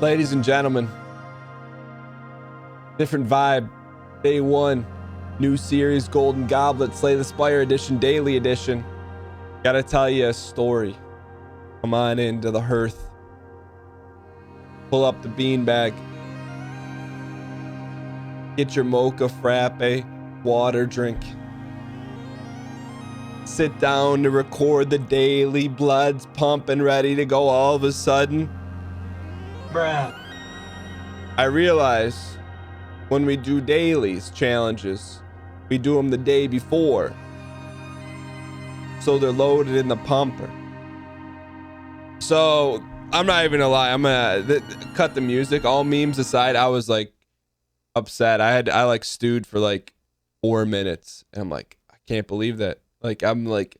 Ladies and gentlemen, different vibe. Day one, new series, Golden Goblet Slay the Spire edition, daily edition. Gotta tell you a story. Come on into the hearth. Pull up the beanbag. Get your mocha frappe, water drink. Sit down to record the daily, blood's pumping, ready to go. All of a sudden, bruh, I realize when we do dailies challenges, we do them the day before, so they're loaded in the pumper. So I'm not even gonna lie, I'm gonna cut the music. All memes aside, I was like upset. I like stewed for like 4 minutes, and I'm like, I can't believe that. Like, I'm like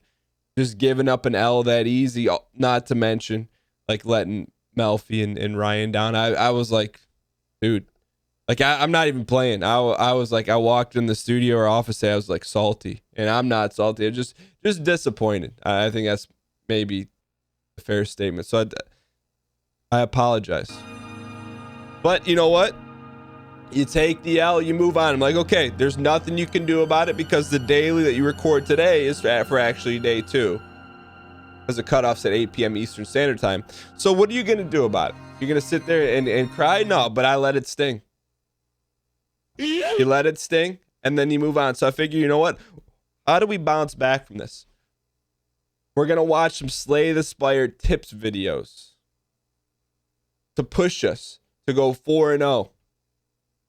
just giving up an L that easy. Not to mention like letting Melfi and Ryan down. I was like, dude, like I'm not even playing. I was like, I walked in the studio or office today, I was like salty, and I'm not salty. I'm just disappointed. I think that's maybe a fair statement. So I apologize. But you know what? You take the L, you move on. I'm like, okay, there's nothing you can do about it because the daily that you record today is for actually day two, because the cutoff's at 8 p.m. Eastern Standard Time. So what are you gonna do about it? You're gonna sit there and cry? No, but I let it sting. You let it sting, and then you move on. So I figure, you know what? How do we bounce back from this? We're gonna watch some Slay the Spire tips videos to push us to go 4-0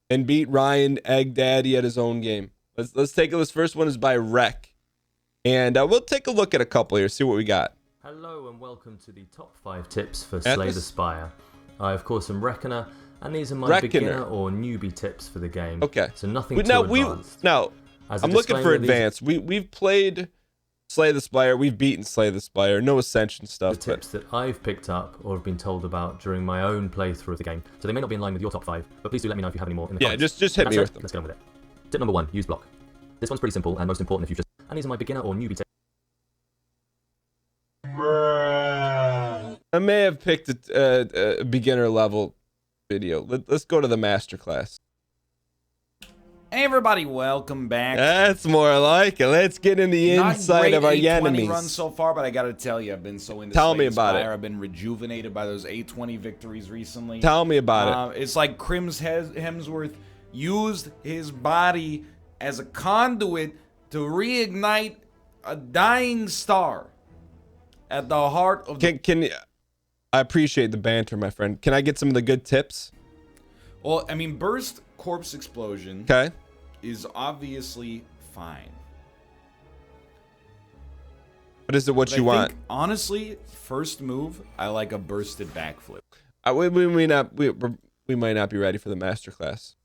and beat Ryan Egg Daddy at his own game. Let's take it. This first one is by Rec, and we'll take a look at a couple here, see what we got. Hello and welcome to the top 5 tips for Slay the Spire. I of course am Reckoner, and these are my beginner or newbie tips for the game. Okay. So nothing too advanced. Now I'm looking for advanced. We've played Slay the Spire. We've beaten Slay the Spire. No Ascension stuff. The tips that I've picked up or have been told about during my own playthrough of the game. So they may not be in line with your top 5, but please do let me know if you have any more in the comments. just hit me with them. Let's get on with it. Tip number 1, use block. This one's pretty simple and most important if you just... And these are my beginner or newbie tips. I may have picked a beginner level video. Let's go to the masterclass. Hey everybody, welcome back. That's more like it. Let's get in the inside of our enemies. Run so far, but I gotta tell you, I've been so into Tell me Slay the about Spire. it. I've been rejuvenated by those 820 victories recently. Tell me about it. It's like Hemsworth used his body as a conduit to reignite a dying star at the heart of the... Can I appreciate the banter, my friend. Can I get some of the good tips? Well, I mean, burst corpse explosion Okay. is obviously fine. But is it what you want? Honestly, first move, I like a bursted backflip. We might not be ready for the masterclass.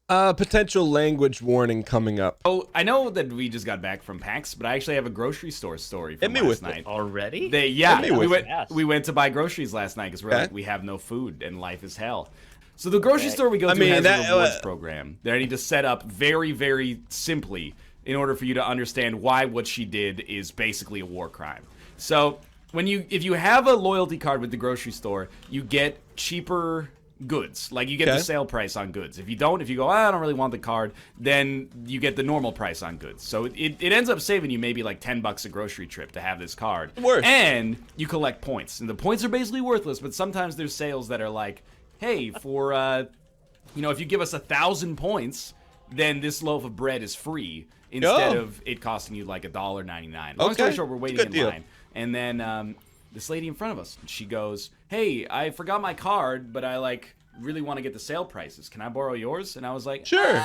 Potential language warning coming up. Oh, I know that we just got back from PAX, but I actually have a grocery store story from last night. Already? We went to buy groceries last night because we're like, we have no food and life is hell. So the grocery store we go to has a rewards program that I need to set up very, very simply in order for you to understand why what she did is basically a war crime. So if you have a loyalty card with the grocery store, you get cheaper goods. Like you get the sale price on goods. If you go, I don't really want the card, then you get the normal price on goods. So it ends up saving you maybe like $10 a grocery trip to have this card. And you collect points. And the points are basically worthless, but sometimes there's sales that are like, hey, for if you give us 1,000 points, then this loaf of bread is free instead of it costing you like $1.99. Long story short, we're waiting in line, and then this lady in front of us, she goes, "Hey, I forgot my card, but I like really want to get the sale prices. Can I borrow yours?" And I was like, "Sure."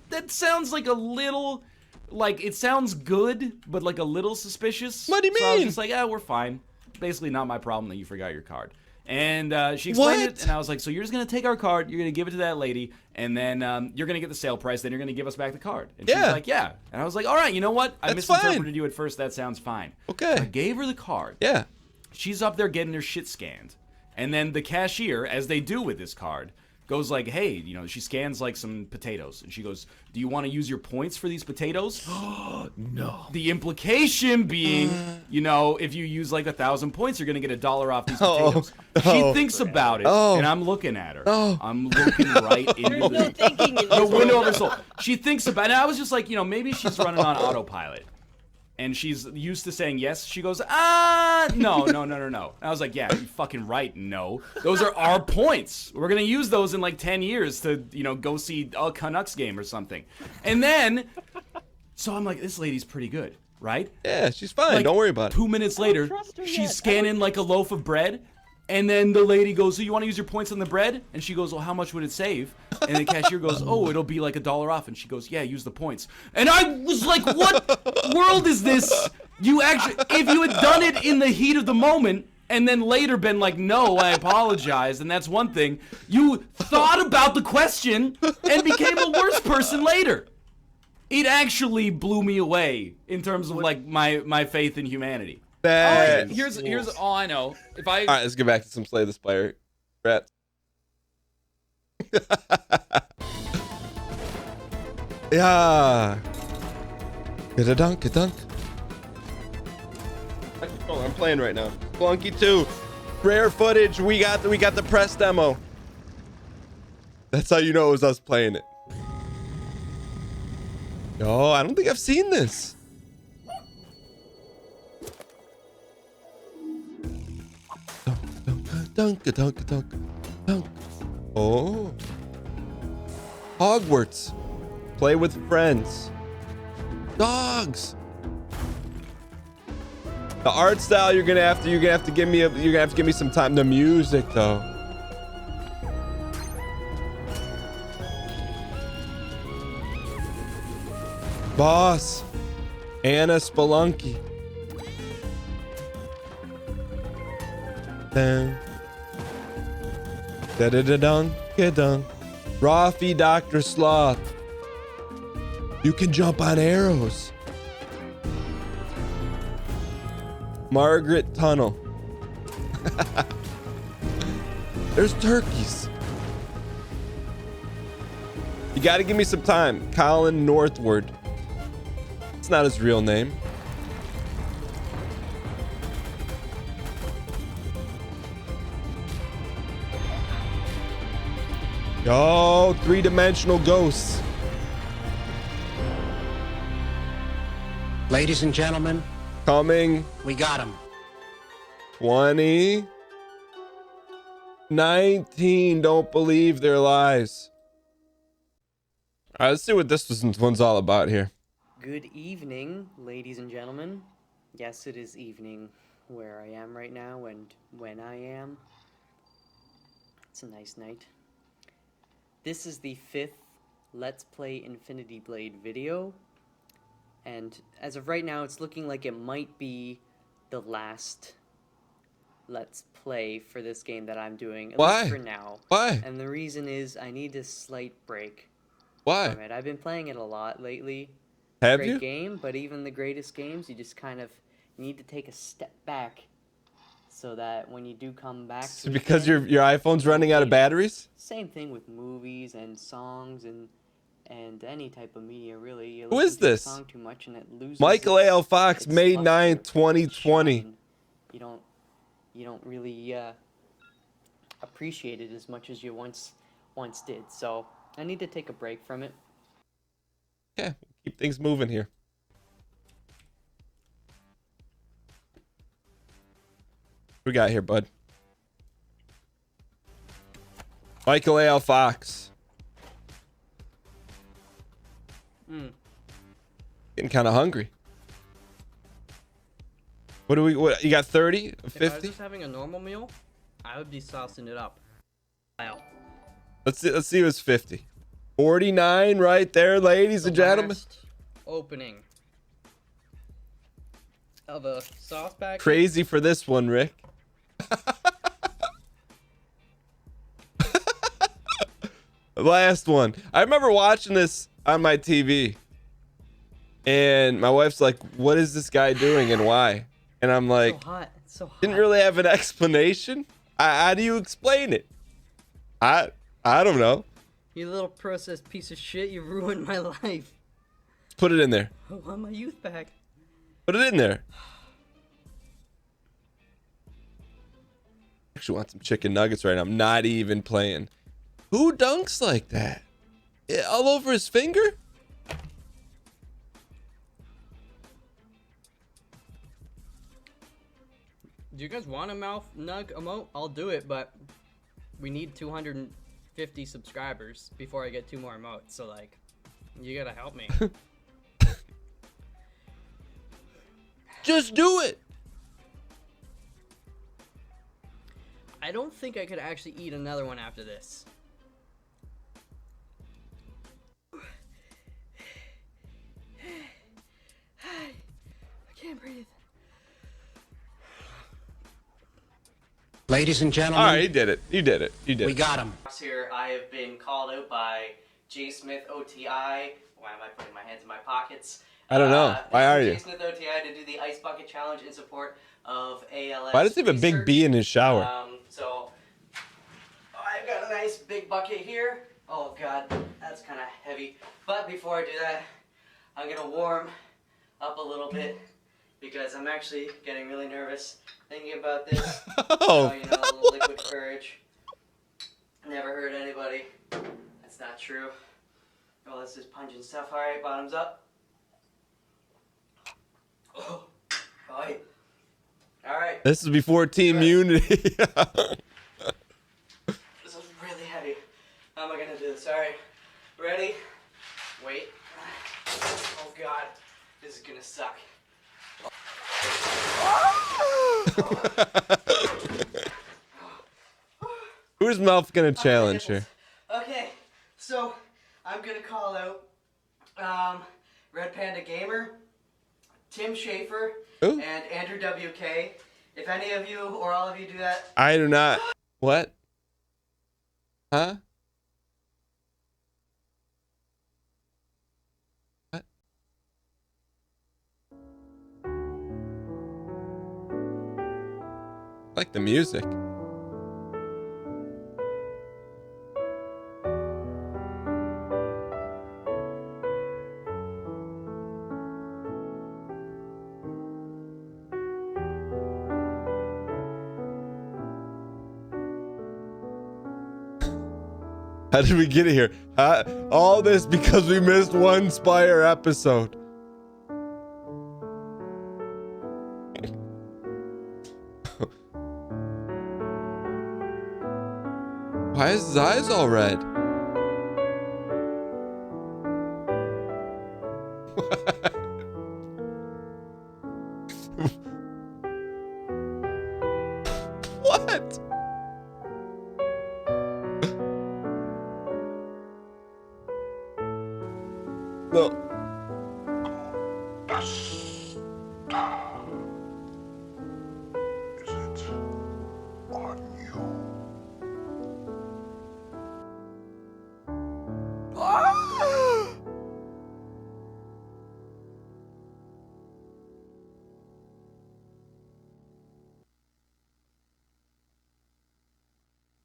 That sounds like a little, like it sounds good, but like a little suspicious. What do you mean? So I was just like, we're fine. Basically, not my problem that you forgot your card. And she explained it, and I was like, so you're just going to take our card, you're going to give it to that lady, and then you're going to get the sale price, then you're going to give us back the card. And she was like, yeah. And I was like, all right, you know what? I misinterpreted you at first. That sounds fine. Okay. I gave her the card. Yeah. She's up there getting her shit scanned. And then the cashier, as they do with this card, goes like, hey, she scans like some potatoes, and she goes, do you want to use your points for these potatoes? No. The implication being, if you use like 1,000 points, you're gonna get $1 off these potatoes. She thinks about it, and I'm looking at her. I'm looking right into the window of her soul. She thinks about it, and I was just like, maybe she's running on autopilot. And she's used to saying yes. She goes, no. And I was like, yeah, you're fucking right, no. Those are our points. We're going to use those in like 10 years to, go see a Canucks game or something. And then, so I'm like, this lady's pretty good, right? Yeah, she's fine. Like, don't worry about it. 2 minutes later, she's scanning like a loaf of bread. And then the lady goes, so you want to use your points on the bread? And she goes, well, how much would it save? And the cashier goes, oh, it'll be like $1 off. And she goes, yeah, use the points. And I was like, what world is this? You actually, if you had done it in the heat of the moment and then later been like, no, I apologize, and that's one thing. You thought about the question and became a worse person later. It actually blew me away in terms of like my faith in humanity. Here's all I know. All right, let's get back to some Slay the Spire. Rats. Yeah. Get a dunk, I'm playing right now. Spelunky 2. Rare footage. We got the press demo. That's how you know it was us playing it. Yo, I don't think I've seen this. Dunk. Oh. Hogwarts. Play with friends. Dogs. The art style you're gonna have to give me some time. The music though. Boss. Anna Spelunky. Dun. Da-da-da-dun, get-dun. Rafi Dr. Sloth. You can jump on arrows. Margaret Tunnel. There's turkeys. You gotta give me some time. Colin Northward. It's not his real name. Yo, three-dimensional ghosts. Ladies and gentlemen, coming. We got him. 2019. Don't believe their lies. All right, let's see what this one's all about here. Good evening, ladies and gentlemen. Yes, it is evening where I am right now and when I am. It's a nice night. This is the 5th Let's Play Infinity Blade video, and as of right now, it's looking like it might be the last Let's Play for this game that I'm doing, at least for now. Why? And the reason is I need a slight break. Why? From it. I've been playing it a lot lately. Have Great you? game, but even the greatest games, you just kind of need to take a step back. So that when you do come back to because your iPhone's running out of batteries? Same thing with movies and songs and any type of media, really. Who is this? Song too much and it loses Michael A.L. Fox, May 9th, 2020. You don't really appreciate it as much as you once did. So I need to take a break from it. Yeah, keep things moving here. What we got here, bud? Michael A.L. Fox. Getting kind of hungry. What you got 30? 50? If I was just having a normal meal, I would be saucing it up. Wow. Let's see what's 50. 49 right there, ladies and gentlemen. Opening of a sauce packet. Crazy for this one, Rick. Last one. I remember watching this on my TV, and my wife's like, "What is this guy doing and why?" And I'm like, "So hot. It's so hot." Didn't really have an explanation. How do you explain it? I don't know. You little processed piece of shit, you ruined my life. Put it in there. I want my youth back. Put it in there. Actually want some chicken nuggets right now. I'm not even playing. Who dunks like that? All over his finger? Do you guys want a MALF nug emote? I'll do it, but we need 250 subscribers before I get 2 more emotes. So like, you gotta help me. Just do it. I don't think I could actually eat another one after this. I can't breathe. Ladies and gentlemen. All right, you did it. You did it. You did it. We got him. Here, I have been called out by J Smith OTI. Why am I putting my hands in my pockets? I don't know. Why are you? J Smith OTI to do the Ice Bucket Challenge in support of ALS. Why does he have a big bee in his shower? So I've got a nice big bucket here. Oh God, that's kind of heavy. But before I do that, I'm gonna warm up a little bit because I'm actually getting really nervous thinking about this. Oh. So, you know, a little liquid courage. Never hurt anybody. That's not true. Oh, this is pungent stuff. All right, bottoms up. Oh, boy. All right. This is before Team Unity. This is really heavy. How am I gonna do this? All right, ready? Wait. Oh God, this is gonna suck. Who's MALF gonna challenge here? Okay, so I'm gonna call out Red Panda Gamer, Tim Schafer, Ooh. and Andrew WK. If any of you or all of you do that, I do not. What? Huh? What? I like the music. How did we get here? All this because we missed one Spire episode. Why is his eyes all red? What? No. Is it on you?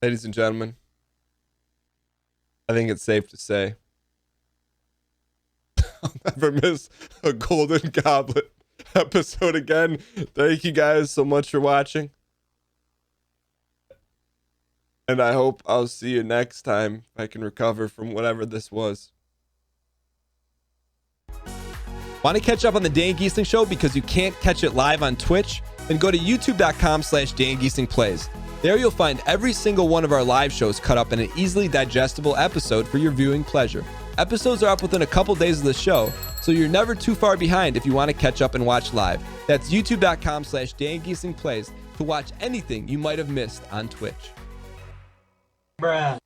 Ladies and gentlemen, I think it's safe to say I'll never miss a Golden Goblet episode again. Thank you guys so much for watching. And I hope I'll see you next time if I can recover from whatever this was. Want to catch up on the Dan Gheesling Show because you can't catch it live on Twitch? Then go to youtube.com/DanGheeslingPlays. There you'll find every single one of our live shows cut up in an easily digestible episode for your viewing pleasure. Episodes are up within a couple days of the show, so you're never too far behind if you want to catch up and watch live. That's youtube.com/DanGheeslingPlays to watch anything you might have missed on Twitch. Bruh.